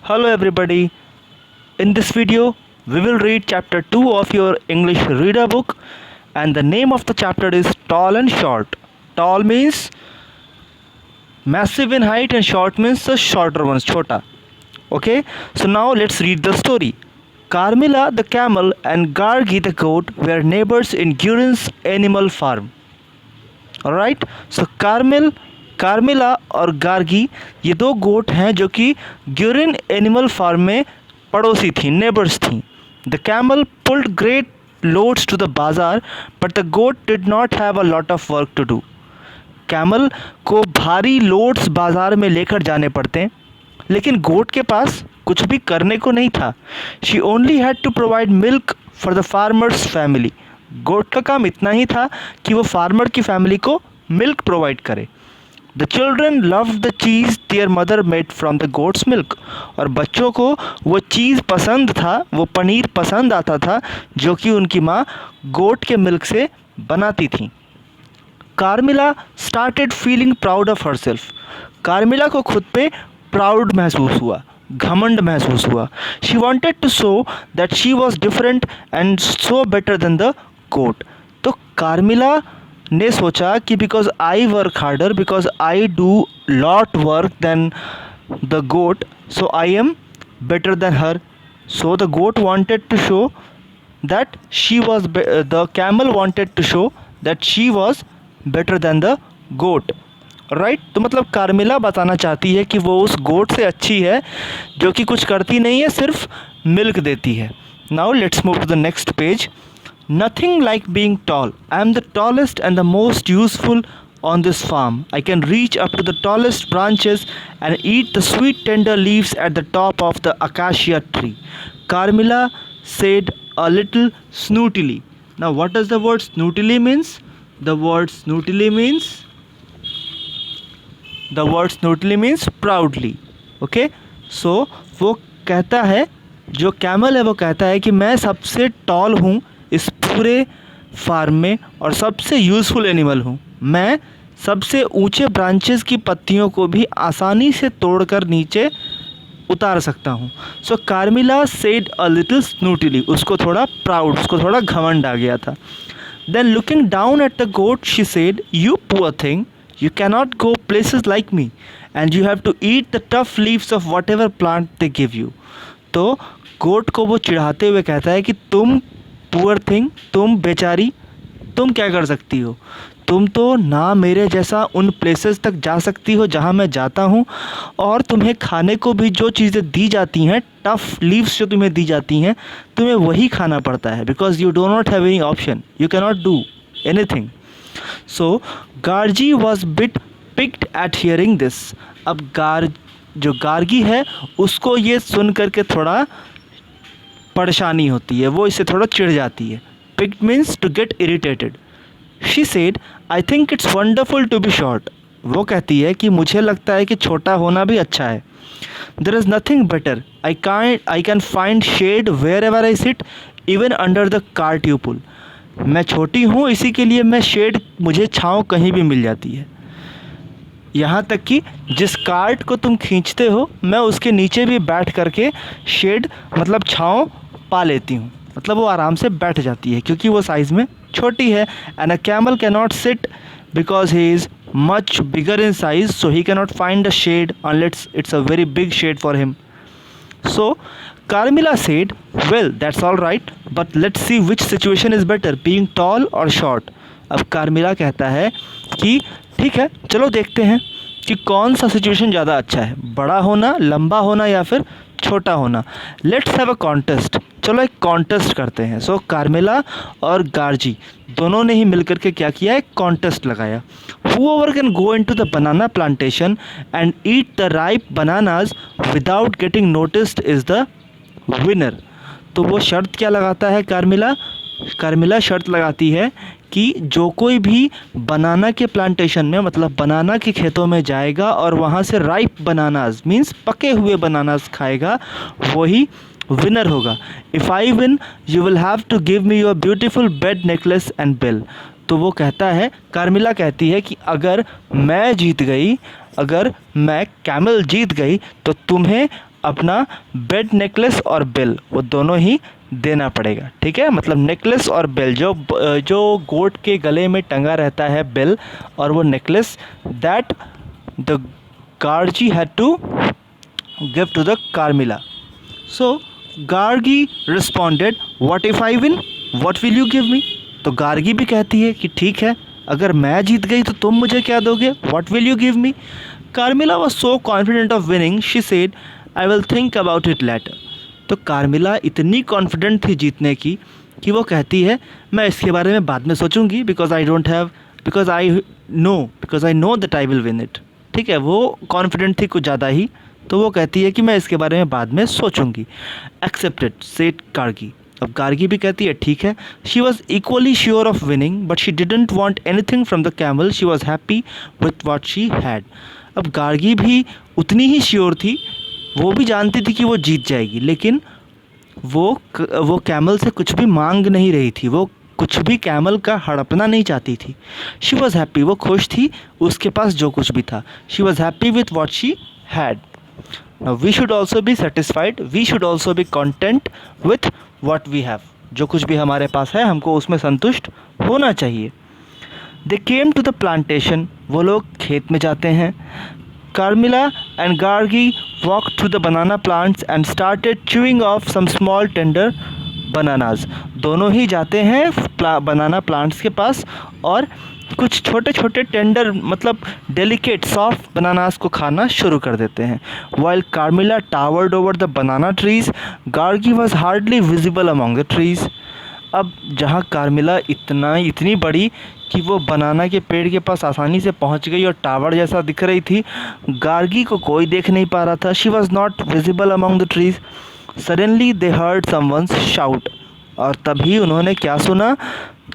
Hello everybody. In this video, we will read chapter 2 of your English reader book, and the name of the chapter is Tall and Short. Tall means massive in height and short means the shorter ones, chota. Okay? So now let's read the story. Carmilla the camel and Gargi the goat were neighbors in Gurin's animal farm. Alright? So कार्मिला और गार्गी ये दो गोट हैं जो कि Guérin animal farm में पड़ोसी थी, neighbours थी. The camel pulled great loads to the bazaar but the goat did not have a lot of work to do. Camel को भारी लोड्स बाजार में लेकर जाने पड़ते, लेकिन गोट के पास कुछ भी करने को नहीं था. She only had to provide milk for the farmer's family. Goat का काम इतना ही था कि वो फार्मर की फैमिली को मिल्क प्रोवाइड करे. The children loved the cheese there mother made from the goats milk. और बच्चों को वो चीज़ पसंद था, वो पनीर पसंद आता था जो कि उनकी माँ गोट के मिल्क से बनाती थी. Carmilla started feeling proud of herself. Carmilla को खुद पे प्राउड महसूस हुआ, घमंड महसूस हुआ. She wanted to show that she was different and so better than the goat. तो कार्मिला ने सोचा कि because I work harder, because I do lot work than the goat, so I am better than her. So the goat wanted to show that she was, the camel wanted to show that she was better than the goat. Right? तो मतलब कार्मिला बताना चाहती है कि वो उस गोट से अच्छी है जो कि कुछ करती नहीं है, सिर्फ मिल्क देती है. Now let's move to the next page. Nothing like being tall. I am the tallest and the most useful on this farm. I can reach up to the tallest branches and eat the sweet tender leaves at the top of the acacia tree. Carmilla said a little snootily. Now what does the word snootily means? The word snootily means proudly. Okay? So वो कहता है, जो camel है वो कहता है कि मैं सबसे टॉल हूँ इस पूरे फार्म में और सबसे यूज़फुल एनिमल हूँ. मैं सबसे ऊंचे ब्रांचेस की पत्तियों को भी आसानी से तोड़कर नीचे उतार सकता हूँ. So कार्मिला said a little snootily. उसको थोड़ा प्राउड, उसको थोड़ा घमंड आ गया था. Then looking down at the goat she said, you poor thing, you cannot go places like me and you have to eat the tough leaves of whatever plant they give you. तो goat को वो चिढ़ाते हुए कहता है कि तुम poor thing, तुम बेचारी, तुम क्या कर सकती हो? तुम तो ना मेरे जैसा उन प्लेसेस तक जा सकती हो जहाँ मैं जाता हूँ, और तुम्हें खाने को भी जो चीज़ें दी जाती हैं, टफ़ लीव्स जो तुम्हें दी जाती हैं, तुम्हें वही खाना पड़ता है. Because you do not have any option, you can not do anything. So Gargi was bit picked at hearing this. अब जो गार्गी है उसको ये सुन करके थोड़ा परेशानी होती है, वो इससे थोड़ा चिढ़ जाती है. Piqued means to get irritated. She said, I think it's wonderful to be short. वो कहती है कि मुझे लगता है कि छोटा होना भी अच्छा है. There is nothing better. I can find shade wherever I sit, even under the cart you pull. मैं छोटी हूँ, इसी के लिए मैं शेड, मुझे छाँव कहीं भी मिल जाती है. यहाँ तक कि जिस कार्ट को तुम खींचते हो, मैं उसके नीचे भी बैठ करके शेड, मतलब छाँव पा लेती हूँ. मतलब वो आराम से बैठ जाती है क्योंकि वो साइज़ में छोटी है. And a camel can not sit because he is much bigger in size, so he can not find a shade unless it's a very big shade for him. So कार्मिला said, well that's all right, but let's see which situation is better, being tall और short. अब Carmilla कहता है कि ठीक है, चलो देखते हैं कि कौन सा सिचुएशन ज़्यादा अच्छा है, बड़ा होना, लंबा होना या फिर छोटा होना. Let's have a contest. चलो एक कॉन्टेस्ट करते हैं. सो कार्मिला और गार्जी दोनों ने ही मिलकर के क्या किया, एक कॉन्टेस्ट लगाया. Whoever can go into the banana plantation and eat the ripe bananas without getting noticed is the winner. तो वो शर्त क्या लगाता है कार्मिला शर्त लगाती है कि जो कोई भी बनाना के प्लांटेशन में, मतलब बनाना के खेतों में जाएगा और वहाँ से राइप बनानाज मीन्स पके हुए बनानाज खाएगा, वही विनर होगा. If I win you will have to give me your beautiful bead necklace and bell. तो वो कहता है, कार्मिला कहती है कि अगर मैं जीत गई, अगर मैं कैमल जीत गई तो तुम्हें अपना बेड नेकलेस और बेल वो दोनों ही देना पड़ेगा, ठीक है। मतलब नेकलेस और बेल, जो गोट के गले में टंगा रहता है बेल और वो necklace, that the Gargi had to give to the Carmilla. So Gargi responded, what if I win, what will you give me. तो गार्गी भी कहती है कि ठीक है, अगर मैं जीत गई तो तुम मुझे क्या दोगे, what will you give me. Carmilla was so confident of winning, she said I will think about it later. तो कार्मिला इतनी कॉन्फिडेंट थी जीतने की कि वो कहती है मैं इसके बारे में बाद में सोचूंगी, because I know that I will win it. ठीक है, वो कॉन्फिडेंट थी कुछ ज़्यादा ही, तो वो कहती है कि मैं इसके बारे में बाद में सोचूंगी। Accepted said Gargi. अब गार्गी भी कहती है ठीक है। She was equally sure of winning but she didn't want anything from the camel, she was happy with what she had. अब गार्गी भी उतनी ही श्योर थी, वो भी जानती थी कि वो जीत जाएगी, लेकिन वो कैमल से कुछ भी मांग नहीं रही थी, वो कुछ भी कैमल का हड़पना नहीं चाहती थी। शी वॉज हैप्पी, वो खुश थी उसके पास जो कुछ भी था। She was happy with what she had. Now we should also be satisfied, we should also be content with what we have. जो कुछ भी हमारे पास है हमको उसमें संतुष्ट होना चाहिए। They came to the plantation, वो लोग खेत में जाते हैं। Carmilla and Gargi walked through the banana plants and started chewing off some small tender bananas. दोनों ही जाते हैं बनाना प्लांट्स के पास और कुछ छोटे छोटे टेंडर मतलब डेलिकेट सॉफ्ट बनानास को खाना शुरू कर देते हैं। While Carmilla towered over the banana trees, Gargi was hardly visible among the trees. अब जहाँ कार्मिला इतनी बड़ी कि वो बनाना के पेड़ के पास आसानी से पहुँच गई और टावर जैसा दिख रही थी, गार्गी को कोई देख नहीं पा रहा था। She was not visible among the trees. Suddenly they heard someone's shout, और तभी उन्होंने क्या सुना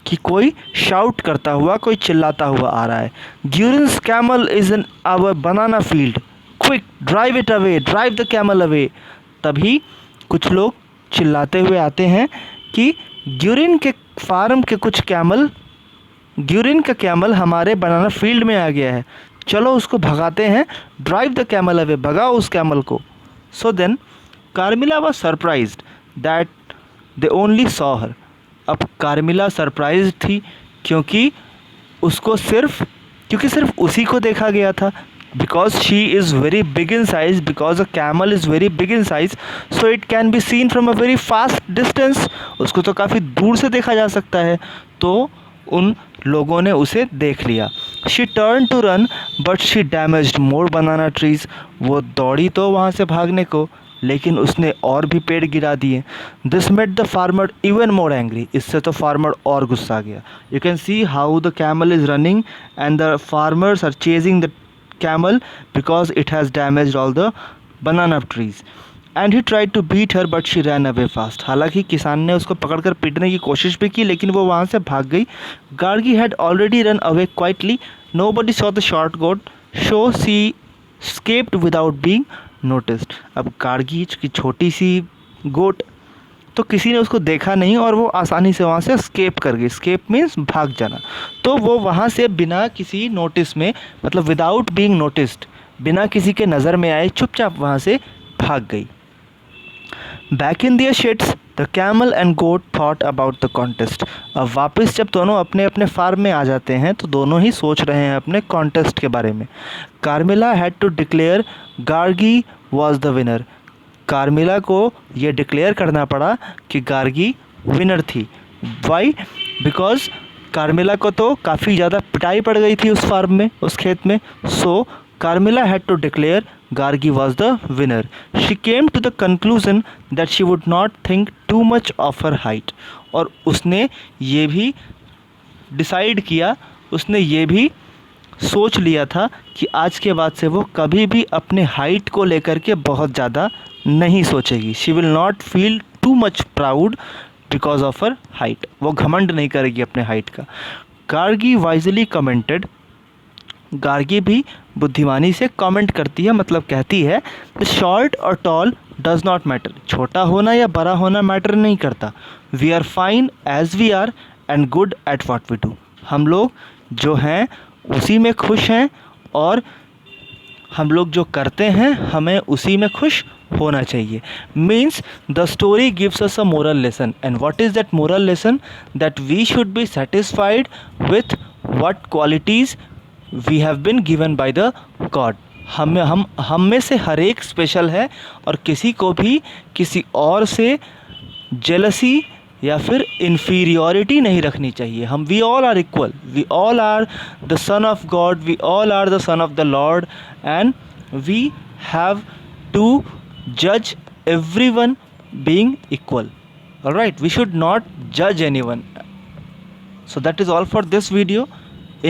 कि कोई शाउट करता हुआ, कोई चिल्लाता हुआ आ रहा है। ग्यूरिन्स camel is in our banana field, quick drive it away, drive the camel away. तभी कुछ लोग चिल्लाते हुए आते हैं कि ग्यूरिन के फार्म के कुछ कैमल, ग्यूरिन का कैमल हमारे बनाना फील्ड में आ गया है, चलो उसको भगाते हैं, ड्राइव द कैमल अवे, भगाओ उस कैमल को। So then Carmilla was surprised that they only saw her. अब कार्मिला सरप्राइज थी क्योंकि सिर्फ उसी को देखा गया था, because she is very big in size, because a camel is very big in size, so it can be seen from a very fast distance. उसको तो काफ़ी दूर से देखा जा सकता है, तो उन लोगों ने उसे देख लिया। She turn to run but she damaged more banana trees. वो दौड़ी तो वहाँ से भागने को, लेकिन उसने और भी पेड़ गिरा दिए। This made the farmer even more angry. इससे तो फार्मर और गुस्सा गया। You can see how the camel is running and the farmers are chasing the camel because it has damaged all the banana trees and he tried to beat her but she ran away fast. हालांकि किसान ने उसको पकड़कर पीटने की कोशिश भी की, लेकिन वो वहाँ से भाग गई। Gargi had already run away quietly, nobody saw the short goat, so she escaped without being noticed. अब गार्गी की छोटी सी गोट, तो किसी ने उसको देखा नहीं और वो आसानी से वहाँ से स्केप कर गई। स्केप मीन्स भाग जाना। तो वो वहाँ से बिना किसी नोटिस में, मतलब विदाउट बीइंग नोटिस्ड, बिना किसी के नज़र में आए चुपचाप वहाँ से भाग गई। Back in their sheds the camel and goat thought about the contest. अब वापस जब दोनों अपने अपने फार्म में आ जाते हैं तो दोनों ही सोच रहे हैं अपने कॉन्टेस्ट के बारे में। Carmilla had to declare Gargi was the winner. Carmilla को ये डिक्लेयर करना पड़ा कि गार्गी विनर थी। वाई? बिकॉज कार्मिला को तो काफ़ी ज़्यादा पिटाई पड़ गई थी उस फार्म में, उस खेत में। सो Carmilla had to declare Gargi was the winner. She came to the conclusion that she would not think too much of her height. और उसने ये भी डिसाइड किया, उसने ये भी सोच लिया था कि आज के बाद से वो कभी भी अपने हाइट को लेकर के बहुत ज़्यादा नहीं सोचेगी। She will not feel too much proud because of her height. वो घमंड नहीं करेगी अपने हाइट का। Gargi wisely commented. गार्गी भी बुद्धिमानी से कमेंट करती है, मतलब कहती है द शॉर्ट और टॉल डज नॉट मैटर। छोटा होना या बड़ा होना मैटर नहीं करता। We are fine as we are and good at what we do. हम लोग जो हैं उसी में खुश हैं और हम लोग जो करते हैं हमें उसी में खुश होना चाहिए. Means the story gives us a moral lesson, and what is that moral lesson? That we should be satisfied with what qualities we have been given by the God. हम में से हर एक स्पेशल है, और किसी को भी किसी और से जेलसी या फिर इन्फीरियोरिटी नहीं रखनी चाहिए. हम we all are equal, we all are the son of God, we all are the son of the lord, and we have to judge everyone being equal. All right, we should not judge anyone. So that is all for this video.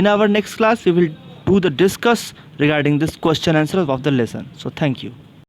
In our next class we will do the discuss regarding this question answer of the lesson. So thank you.